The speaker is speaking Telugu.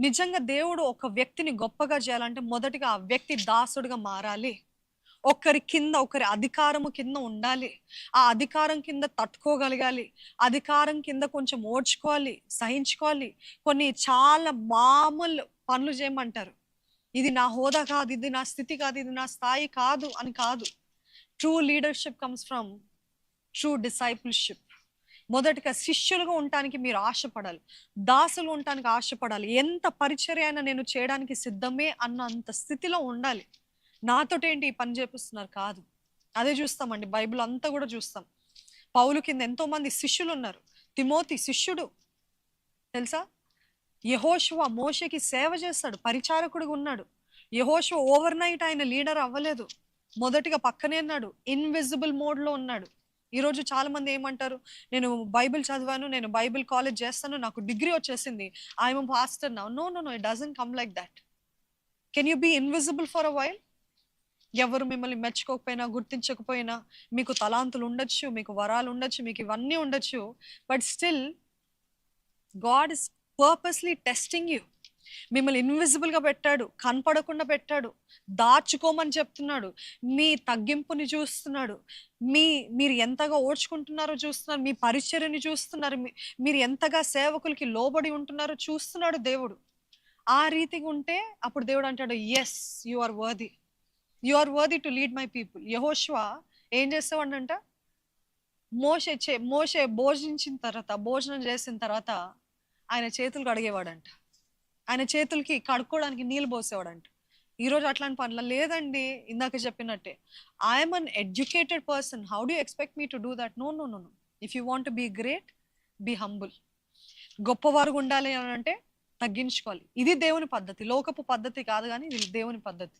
నిజంగా దేవుడు ఒక వ్యక్తిని గొప్పగా చేయాలంటే మొదటిగా ఆ వ్యక్తి దాసుడుగా మారాలి. ఒకరి అధికారము కింద ఉండాలి. ఆ అధికారం కింద తట్టుకోగలగాలి. అధికారం కింద కొంచెం ఓర్చుకోవాలి, సహించుకోవాలి. కొన్ని చాలా మామూలు పనులు చేయమంటారు. ఇది నా హోదా కాదు, ఇది నా స్థితి కాదు, ఇది నా స్థాయి కాదు అని కాదు. True leadership comes from true discipleship. మొదటిగా శిష్యులుగా ఉండటానికి మీరు ఆశపడాలి, దాసులు ఉండటానికి ఆశపడాలి. ఎంత పరిచర్య అయినా నేను చేయడానికి సిద్ధమే అన్న అంత స్థితిలో ఉండాలి. నాతోటేంటి ఈ పని చేపిస్తున్నారు కాదు. అదే చూస్తామండి, బైబిల్ అంతా కూడా చూస్తాం. పౌలు కింద ఎంతో మంది శిష్యులు ఉన్నారు. తిమోతి శిష్యుడు తెలుసా. యెహోషువ మోషేకి సేవ చేస్తాడు, పరిచారకుడిగా ఉన్నాడు. యెహోషువ ఓవర్ నైట్ ఆయన లీడర్ అవ్వలేదు. మొదటిగా పక్కనే ఉన్నాడు, ఇన్విజిబుల్ మోడ్లో ఉన్నాడు. ఈరోజు చాలా మంది ఏమంటారు, నేను బైబిల్ చదివాను, నేను బైబిల్ కాలేజ్ చేస్తాను, నాకు డిగ్రీ వచ్చేసింది, I'm pastor now. No no no, it doesn't come like that. Can you be invisible for a while? ఎవరు మిమ్మల్ని మెచ్చుకోకపోయినా, గుర్తించకపోయినా, మీకు తలాంతులు ఉండొచ్చు, మీకు వరాలు ఉండొచ్చు, మీకు ఇవన్నీ ఉండొచ్చు, but still God is purposely testing you. మిమ్మల్ని ఇన్విజిబుల్గా పెట్టాడు, కనపడకుండా పెట్టాడు, దాచుకోమని చెప్తున్నాడు. మీ తగ్గింపుని చూస్తున్నాడు, మీరు ఎంతగా ఓర్చుకుంటున్నారో చూస్తున్నారు, మీ పరిచర్యని చూస్తున్నారు, మీరు ఎంతగా సేవకులకి లోబడి ఉంటున్నారో చూస్తున్నాడు దేవుడు. ఆ రీతిగా ఉంటే అప్పుడు దేవుడు అంటాడు, yes you are worthy, you are worthy to lead my people. యెహోషువ ఏం చేసేవాడంట, మోషే భోజనం చేసిన తర్వాత ఆయన చేతులు కడిగేవాడంట, ఆయన చేతులకి కడుక్కోవడానికి నీళ్ళు పోసేవాడంట. ఈరోజు అట్లాంటి పనులు లేదండి. ఇందాక చెప్పినట్టే, I'm uneducated person, how do expect me to do that? No no no no. If you want to be great, be humble. గొప్పవారు ఉండాలి అని అంటే తగ్గించుకోవాలి. ఇది దేవుని పద్ధతి, లోకపు పద్ధతి కాదు, కానీ ఇది దేవుని పద్ధతి.